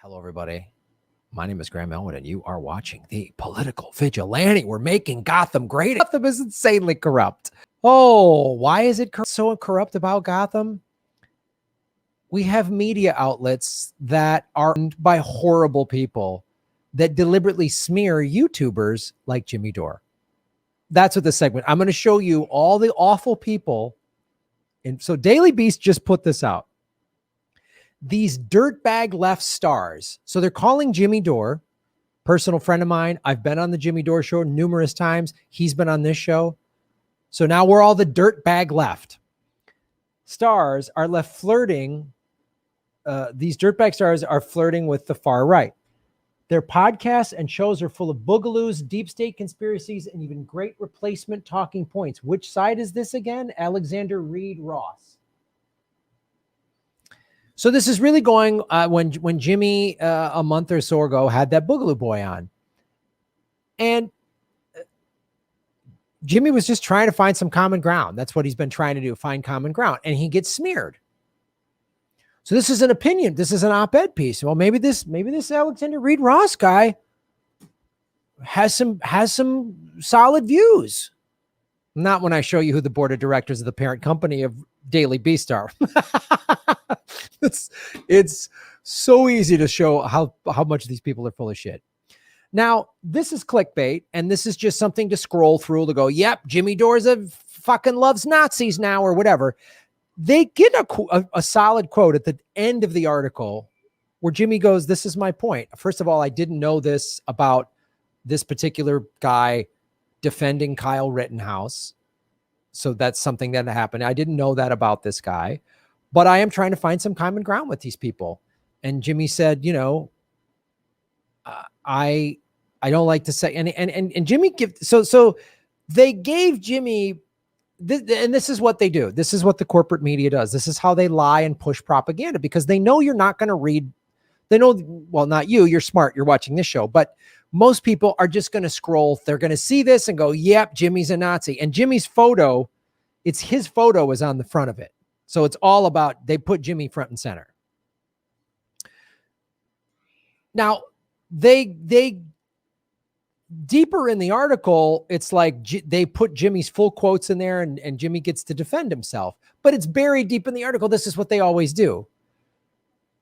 Hello, everybody. My name is Graham Elwood, and you are watching the Political Vigilante. We're making Gotham great. Gotham is insanely corrupt. Oh, why is it so corrupt about Gotham? We have media outlets that are owned by horrible people that deliberately smear YouTubers like Jimmy Dore. That's what the segment. I'm going to show you all the awful people. And so Daily Beast just put this out. These dirtbag left stars. So they're calling Jimmy Dore, personal friend of mine. I've been on the Jimmy Dore show numerous times. He's been on this show. So now we're all the dirtbag left. Stars are left flirting. These dirtbag stars are flirting with the far right. Their podcasts and shows are full of boogaloos, deep state conspiracies, and even great replacement talking points. Which side is this again? Alexander Reed Ross. So this is really going when Jimmy a month or so ago had that Boogaloo Boy on. And Jimmy was just trying to find some common ground. That's what he's been trying to do, find common ground. And he gets smeared. So this is an opinion. This is an op-ed piece. Well, maybe this Alexander Reed Ross guy has some solid views. Not when I show you who the board of directors of the parent company of Daily Beast are. It's so easy to show how much these people are full of shit. Now, this is clickbait, and this is just something to scroll through to go, yep, Jimmy Dore's fucking loves Nazis now or whatever. They get a solid quote at the end of the article where Jimmy goes, this is my point. First of all, I didn't know this about this particular guy defending Kyle Rittenhouse. So that's something that happened. I didn't know that about this guy, but I am trying to find some common ground with these people. And Jimmy said, you know, I don't like to say, and Jimmy so they gave Jimmy this, and this is what they do. This is what the corporate media does. This is how they lie and push propaganda because they know you're not going to read. They know, well, not you, you're smart. You're watching this show, but most people are just going to scroll. They're going to see this and go, yep, Jimmy's a Nazi. And Jimmy's photo, it's his photo is on the front of it. So it's all about, they put Jimmy front and center. Now, they deeper in the article, it's like they put Jimmy's full quotes in there and Jimmy gets to defend himself. But it's buried deep in the article. This is what they always do.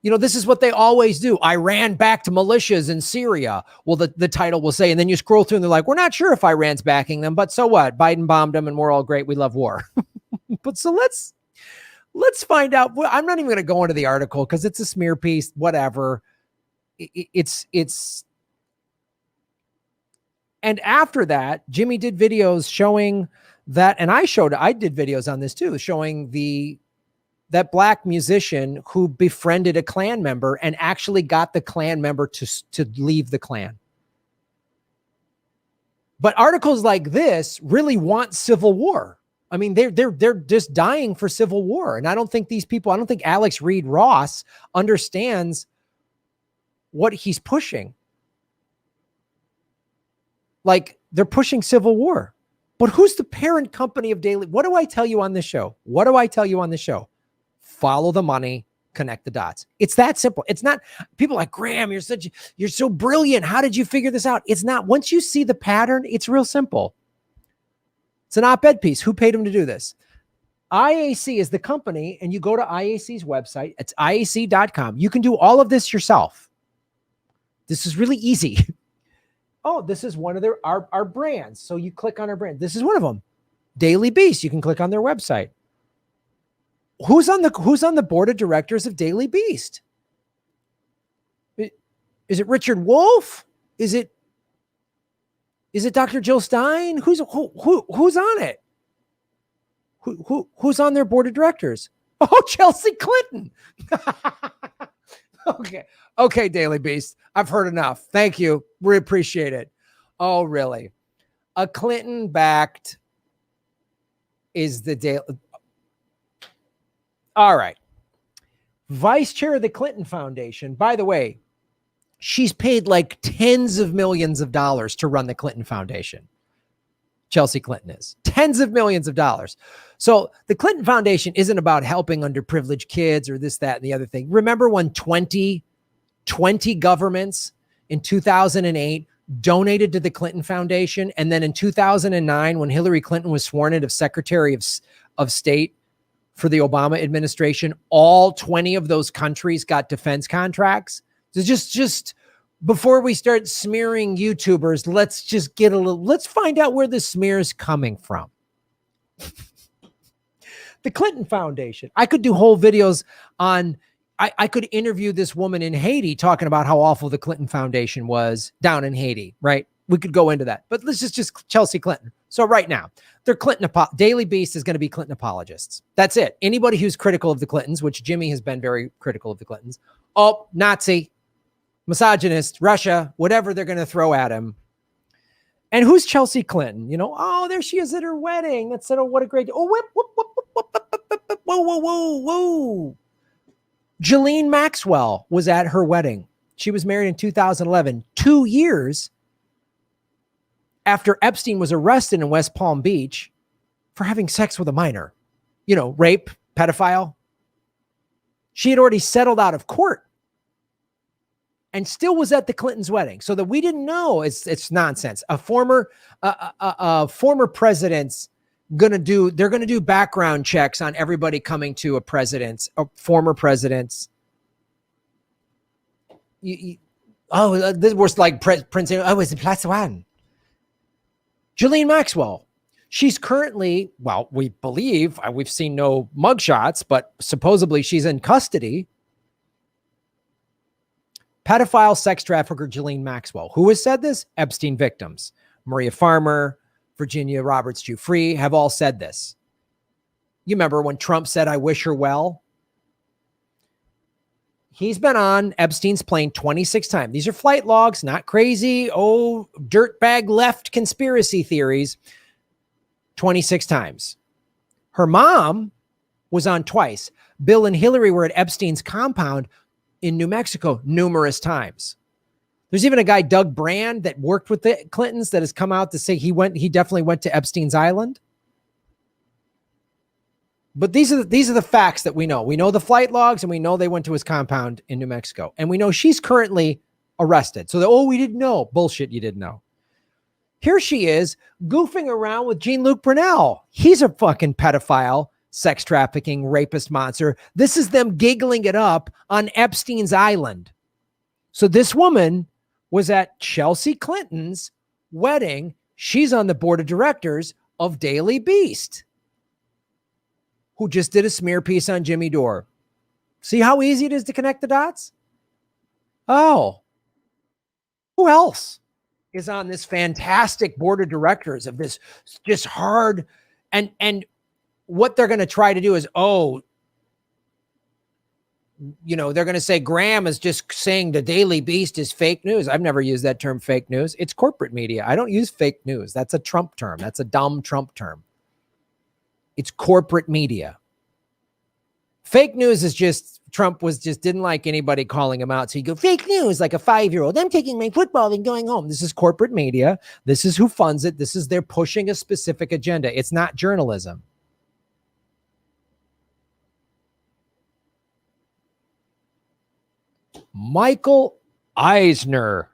You know, this is what they always do. Iran backed militias in Syria. Well, the title will say, and then you scroll through and they're like, we're not sure if Iran's backing them, but so what? Biden bombed them and we're all great. We love war. But so let's find out. I'm not even going to go into the article because it's a smear piece, whatever. It's and after that, Jimmy did videos showing that, and I did videos on this too, showing that black musician who befriended a Klan member and actually got the Klan member to leave the Klan. But articles like this really want civil war. I mean, they're just dying for civil war. And I don't think Alex Reed Ross understands what he's pushing. Like, they're pushing civil war. But who's the parent company of Daily? What do I tell you on this show? Follow the money, connect the dots. It's that simple. It's not people like, Graham, you're so brilliant. How did you figure this out? It's not. Once you see the pattern, it's real simple. It's an op-ed piece. Who paid him to do this? IAC is the company, and you go to IAC's website. It's IAC.com. You can do all of this yourself. This is really easy. Oh, this is one of our brands. So you click on our brand. This is one of them. Daily Beast. You can click on their website. Who's on the board of directors of Daily Beast? Is it Richard Wolff? Is it Dr. Jill Stein? Who's on it? Who's on their board of directors? Oh, Chelsea Clinton. Okay, Daily Beast. I've heard enough. Thank you. We appreciate it. Oh, really? A Clinton-backed is the Daily. All right. Vice chair of the Clinton Foundation. By the way, she's paid like tens of millions of dollars to run the Clinton Foundation. Chelsea Clinton is. Tens of millions of dollars. So the Clinton Foundation isn't about helping underprivileged kids or this, that, and the other thing. Remember when 20 20 governments in 2008 donated to the Clinton Foundation. And then in 2009, when Hillary Clinton was sworn in as Secretary of State for the Obama administration, all 20 of those countries got defense contracts. So just before we start smearing YouTubers, let's find out where the smear is coming from. The Clinton Foundation. I could do whole videos on, I could interview this woman in Haiti talking about how awful the Clinton Foundation was down in Haiti, right? We could go into that, but let's just Chelsea Clinton. So right now, they're Clinton, Daily Beast is going to be Clinton apologists. That's it. Anybody who's critical of the Clintons, which Jimmy has been very critical of the Clintons. Oh, Nazi, misogynist, Russia, whatever they're going to throw at him. And who's Chelsea Clinton? You know, oh, there she is at her wedding. That's what a great, oh, whip, whoop, whoop, whoop, whoop, whoop, whoop, whoa, whoa, whoa, whoa. Ghislaine Maxwell was at her wedding. She was married in 2011, 2 years after Epstein was arrested in West Palm Beach for having sex with a minor. You know, rape, pedophile. She had already settled out of court and still was at the Clintons' wedding. So that we didn't know, it's nonsense. A former president's they're gonna do background checks on everybody coming to a former president's. This was like Prince. Oh, it's plus one. Ghislaine Maxwell. She's currently, well, we believe, we've seen no mugshots, but supposedly she's in custody. Pedophile sex trafficker Ghislaine Maxwell. Who has said this? Epstein victims. Maria Farmer, Virginia Roberts Giuffre have all said this. You remember when Trump said, I wish her well? He's been on Epstein's plane 26 times. These are flight logs, not crazy, dirtbag left conspiracy theories. 26 times. Her mom was on twice. Bill and Hillary were at Epstein's compound in New Mexico numerous times. There's even a guy, Doug Brand, that worked with the Clintons that has come out to say he definitely went to Epstein's Island. But these are the facts that we know. We know the flight logs, and we know they went to his compound in New Mexico. And we know she's currently arrested. So, we didn't know. Bullshit, you didn't know. Here she is goofing around with Jean-Luc Brunel. He's a fucking pedophile, sex trafficking, rapist monster. This is them giggling it up on Epstein's Island. So this woman was at Chelsea Clinton's wedding. She's on the board of directors of Daily Beast, who just did a smear piece on Jimmy Dore. See how easy it is to connect the dots? Oh, who else is on this fantastic board of directors of this just hard, and what they're going to try to do is, they're going to say Graham is just saying the Daily Beast is fake news. I've never used that term, fake news. It's corporate media. I don't use fake news. That's a Trump term. That's a dumb Trump term. It's corporate media. Fake news is just, Trump didn't like anybody calling him out. So you go, fake news, like a 5-year-old. I'm taking my football and going home. This is corporate media. This is who funds it. They're pushing a specific agenda. It's not journalism. Michael Eisner.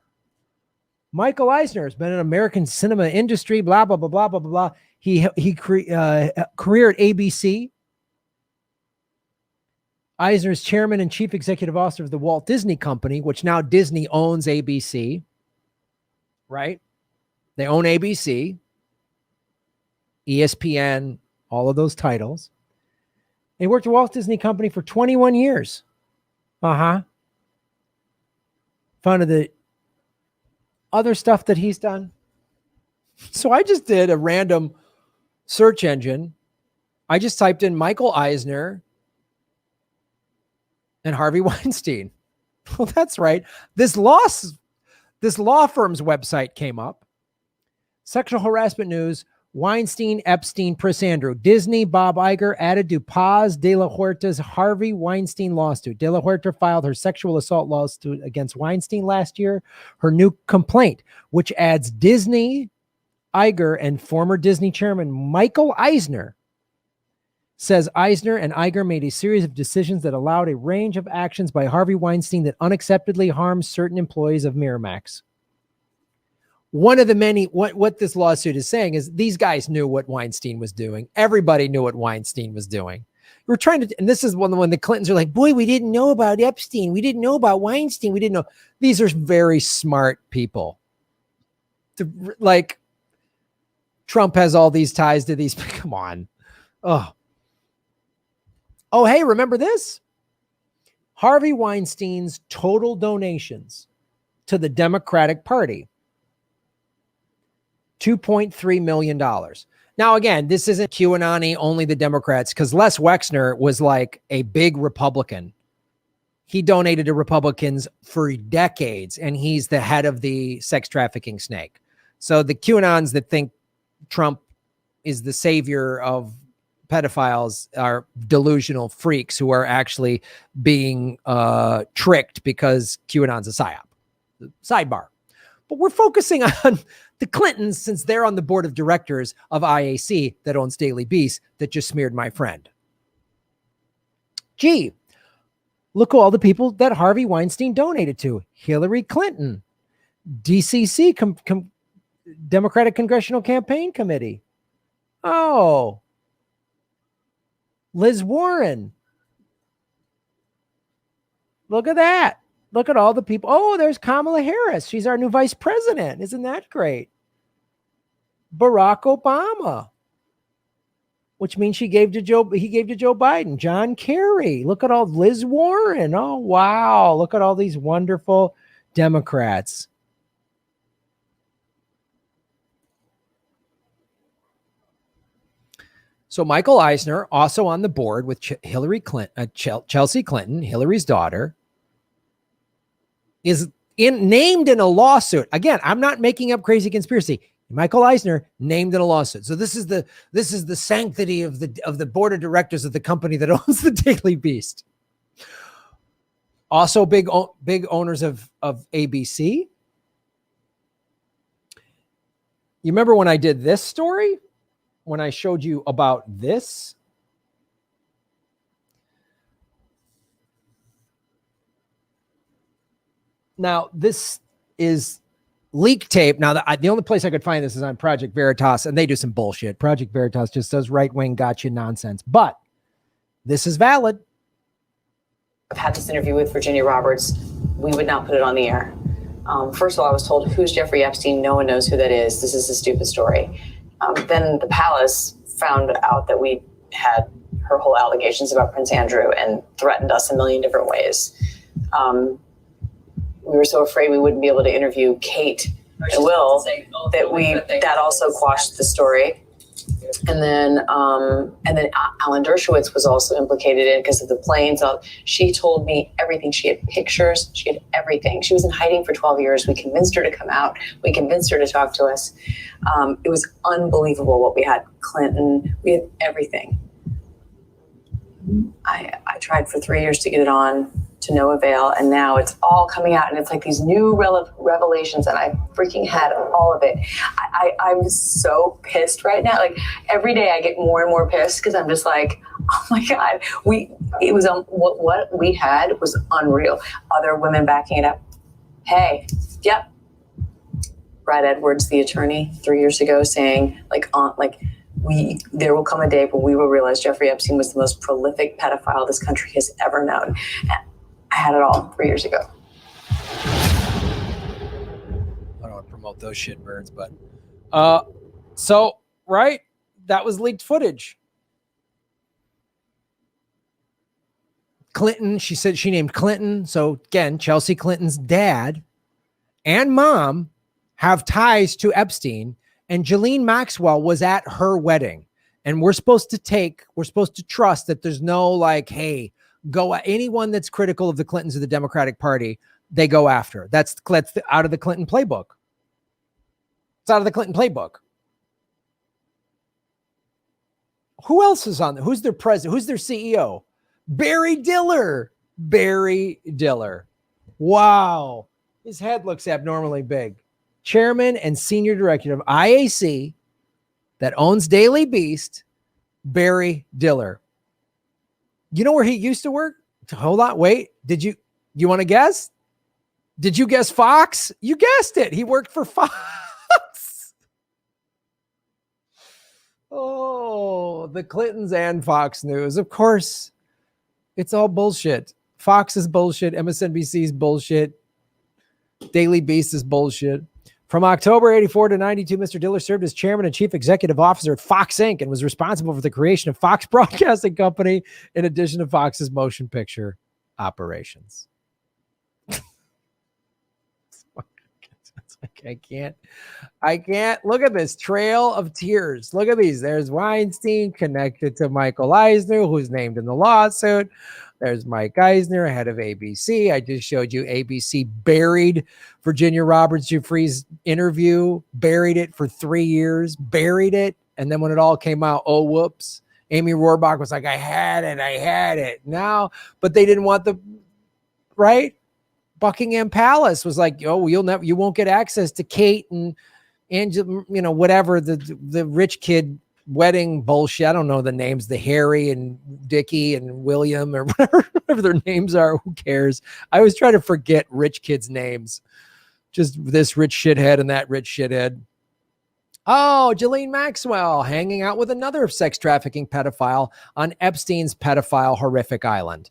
Michael Eisner has been in American cinema industry, blah, blah, blah, blah, blah, blah. He career at ABC. Eisner is chairman and chief executive officer of the Walt Disney Company, which now Disney owns ABC, right? They own ABC, ESPN, all of those titles. He worked at Walt Disney Company for 21 years. Fun of the other stuff that he's done. So I just did a random search engine. I just typed in Michael Eisner and Harvey Weinstein. Well, that's right. This law firm's website came up. Sexual harassment news. Weinstein, Epstein, Prince Andrew. Disney, Bob Iger added to Paz de la Huerta's Harvey Weinstein lawsuit. De la Huerta filed her sexual assault lawsuit against Weinstein last year. Her new complaint, which adds Disney, Iger, and former Disney chairman Michael Eisner, says Eisner and Iger made a series of decisions that allowed a range of actions by Harvey Weinstein that unacceptably harms certain employees of Miramax. One of the many, what this lawsuit is saying is these guys knew what Weinstein was doing. Everybody knew what Weinstein was doing. We're trying to, and this is when the Clintons are like, boy, we didn't know about Epstein. We didn't know about Weinstein. We didn't know. These are very smart people. Like, Trump has all these ties to these. Come on. Oh, hey, remember this? Harvey Weinstein's total donations to the Democratic Party, $2.3 million. Now, again, this isn't QAnon only the Democrats, because Les Wexner was like a big Republican. He donated to Republicans for decades, and he's the head of the sex trafficking snake. So the QAnons that think Trump is the savior of pedophiles are delusional freaks who are actually being tricked because QAnon's a psyop. Sidebar. But we're focusing on the Clintons since they're on the board of directors of IAC that owns Daily Beast that just smeared my friend. Gee, look at all the people that Harvey Weinstein donated to. Hillary Clinton, DCC, Democratic Congressional Campaign Committee. Oh, Liz Warren. Look at that. Look at all the people. Oh, there's Kamala Harris. She's our new vice president. Isn't that great? Barack Obama, which means he gave to Joe Biden. John Kerry. Look at all Liz Warren. Oh, wow. Look at all these wonderful Democrats. So Michael Eisner, also on the board with Hillary Clinton, Chelsea Clinton, Hillary's daughter, is named in a lawsuit. Again, I'm not making up crazy conspiracy. Michael Eisner named in a lawsuit. So this is the sanctity of the board of directors of the company that owns the Daily Beast. Also big owners of ABC. You remember when I did this story? When I showed you about this? Now, this is leak tape. Now, the only place I could find this is on Project Veritas, and they do some bullshit. Project Veritas just does right-wing gotcha nonsense. But this is valid. I've had this interview with Virginia Roberts. We would not put it on the air. First of all, I was told, who's Jeffrey Epstein? No one knows who that is. This is a stupid story. Then the palace found out that we had her whole allegations about Prince Andrew and threatened us a million different ways. We were so afraid we wouldn't be able to interview Kate and Will that also quashed the story. And then Alan Dershowitz was also implicated in it because of the planes. She told me everything. She had pictures. She had everything. She was in hiding for 12 years. We convinced her to come out. We convinced her to talk to us. It was unbelievable what we had. Clinton, we had everything. I tried for 3 years to get it on, to no avail, and now it's all coming out, and it's like these new revelations, and I freaking had all of it. I'm so pissed right now. Like every day I get more and more pissed because I'm just like, oh my God, what we had was unreal. Other women backing it up. Hey, yep. Brad Edwards, the attorney, 3 years ago, saying there will come a day when we will realize Jeffrey Epstein was the most prolific pedophile this country has ever known. I had it all 3 years ago. I don't want to promote those shitbirds, but right, that was leaked footage. Clinton, she said she named Clinton. So again, Chelsea Clinton's dad and mom have ties to Epstein, and Ghislaine Maxwell was at her wedding. And we're supposed to trust that there's no like, hey, anyone that's critical of the Clintons or the Democratic Party, they go after. That's out of the Clinton playbook. It's out of the Clinton playbook. Who else is on there? Who's their president? Who's their CEO? Barry Diller. Barry Diller. Wow. His head looks abnormally big. Chairman and senior director of IAC that owns Daily Beast, Barry Diller. You know where he used to work? Hold on, wait. You want to guess? Did you guess Fox? You guessed it. He worked for Fox. Oh, the Clintons and Fox News. Of course, it's all bullshit. Fox is bullshit. MSNBC is bullshit. Daily Beast is bullshit. From October 84 to 92, Mr. Diller served as chairman and chief executive officer at Fox Inc. and was responsible for the creation of Fox Broadcasting Company in addition to Fox's motion picture operations. I can't look at this trail of tears. Look at these. There's Weinstein connected to Michael Eisner, who's named in the lawsuit. There's Mike Eisner, head of ABC. I just showed you ABC buried Virginia Roberts Giuffre's interview, buried it for 3 years, buried it. And then when it all came out, oh, whoops. Amy Rohrbach was like, I had it. Now, but they didn't want right? Buckingham Palace was like, oh, you won't get access to Kate and Angela, whatever the rich kid wedding bullshit. I don't know the names, the Harry and Dickie and William or whatever their names are. Who cares? I always try to forget rich kids' names. Just this rich shithead and that rich shithead. Oh, Ghislaine Maxwell hanging out with another sex trafficking pedophile on Epstein's pedophile horrific island.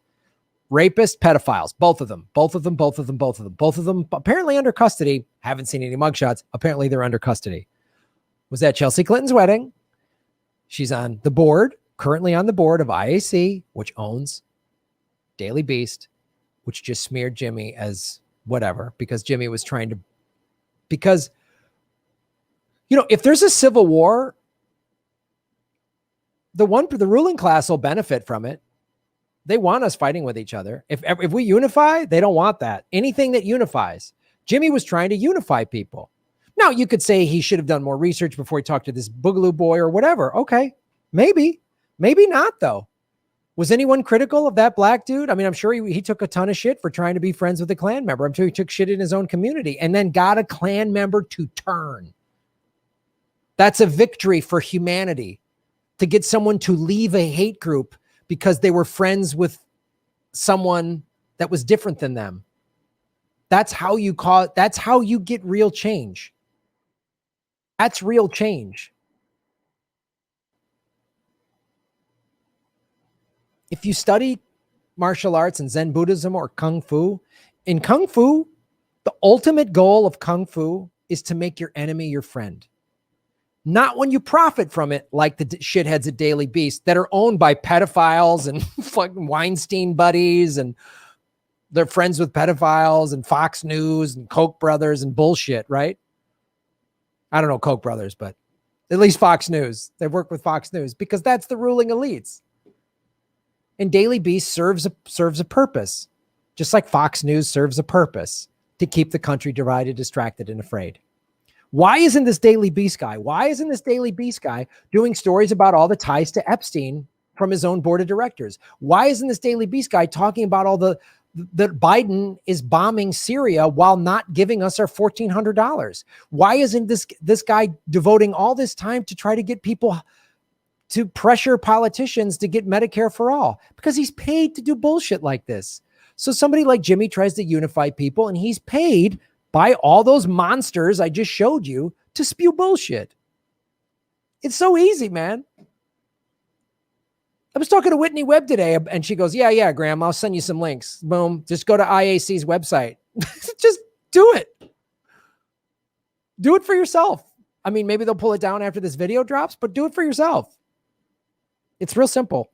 Rapist, pedophiles, both of them apparently under custody. Haven't seen any mugshots. Apparently they're under custody. Was at Chelsea Clinton's wedding. She's on the board, currently on the board of IAC, which owns Daily Beast, which just smeared Jimmy as whatever, because Jimmy was trying to, because, if there's a civil war, the ruling class will benefit from it. They want us fighting with each other. If we unify, they don't want that. Anything that unifies. Jimmy was trying to unify people. Now, you could say he should have done more research before he talked to this Boogaloo boy or whatever. Okay, maybe not, though. Was anyone critical of that black dude? I mean, I'm sure he took a ton of shit for trying to be friends with a Klan member. I'm sure he took shit in his own community and then got a Klan member to turn. That's a victory for humanity, to get someone to leave a hate group because they were friends with someone that was different than them. That's how you get real change. That's real change. If you study martial arts and Zen Buddhism or Kung Fu, in Kung Fu, the ultimate goal of Kung Fu is to make your enemy your friend. Not when you profit from it, like the shitheads at Daily Beast that are owned by pedophiles and fucking Weinstein buddies, and they're friends with pedophiles and Fox News and Koch brothers and bullshit, right? I don't know Koch brothers, but at least Fox News. They work with Fox News because that's the ruling elites. And Daily Beast serves a purpose, just like Fox News serves a purpose to keep the country divided, distracted, and afraid. Why isn't this Daily Beast guy doing stories about all the ties to Epstein from his own board of directors? Why isn't this Daily Beast guy talking about all that Biden is bombing Syria while not giving us our $1,400? Why isn't this guy devoting all this time to try to get people to pressure politicians to get Medicare for all? Because he's paid to do bullshit like this. So somebody like Jimmy tries to unify people, and he's paid by all those monsters I just showed you to spew bullshit. It's so easy, man. I was talking to Whitney Webb today, and she goes, yeah, Graham, I'll send you some links. Boom. Just go to IAC's website. Just do it. Do it for yourself. I mean, maybe they'll pull it down after this video drops, but do it for yourself. It's real simple.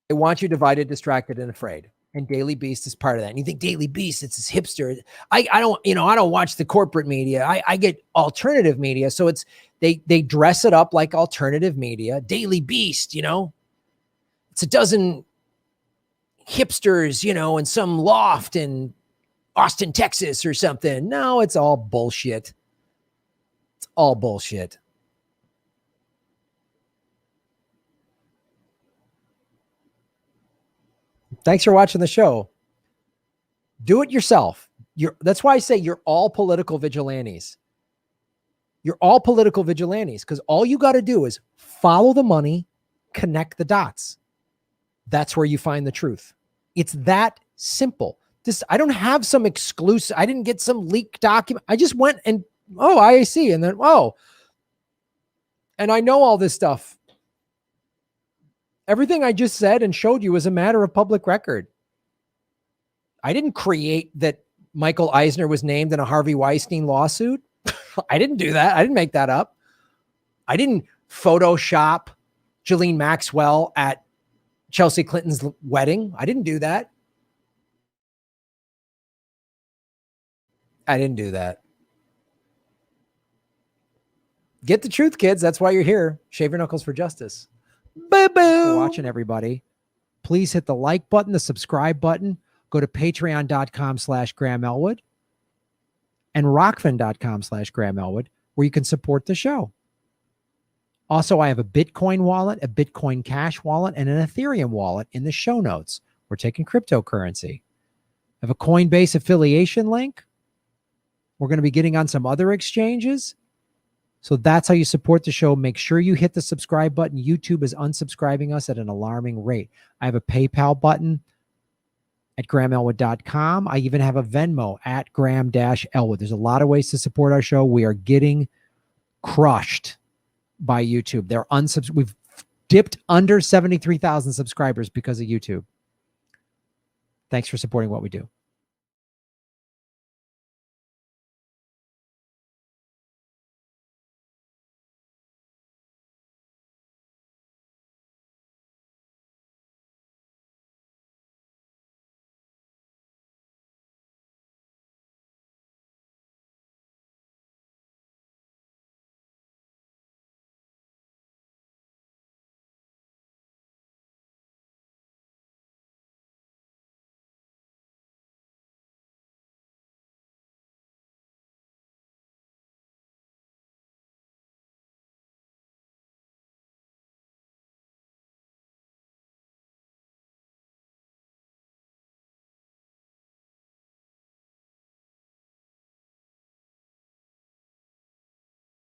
They want you divided, distracted, and afraid. And Daily Beast is part of that. And you think Daily Beast, it's this hipster. I don't watch the corporate media. I get alternative media. So they dress it up like alternative media. Daily Beast, it's a dozen hipsters, in some loft in Austin, Texas or something. No, it's all bullshit. It's all bullshit. Thanks for watching the show. Do it yourself. That's why I say you're all political vigilantes. You're all political vigilantes because all you got to do is follow the money, connect the dots. That's where you find the truth. It's that simple. I don't have some exclusive, I didn't get some leaked document. I just went and, IAC, and then, and I know all this stuff. Everything I just said and showed you is a matter of public record. I didn't create that Michael Eisner was named in a Harvey Weinstein lawsuit. I didn't do that. I didn't make that up. I didn't Photoshop Ghislaine Maxwell at Chelsea Clinton's wedding. I didn't do that. I didn't do that. Get the truth, kids. That's why you're here. Shave your knuckles for justice. Boo-boo. For watching, everybody. Please hit the like button, the subscribe button. Go to patreon.com/Graham Elwood and rockfin.com/Graham Elwood, where you can support the show. Also, I have a Bitcoin wallet, a Bitcoin Cash wallet, and an Ethereum wallet in the show notes. We're taking cryptocurrency. I have a Coinbase affiliation link. We're going to be getting on some other exchanges. So that's how you support the show. Make sure you hit the subscribe button. YouTube is unsubscribing us at an alarming rate. I have a PayPal button at GrahamElwood.com. I even have a Venmo at Graham-Elwood. There's a lot of ways to support our show. We are getting crushed by YouTube. We've dipped under 73,000 subscribers because of YouTube. Thanks for supporting what we do.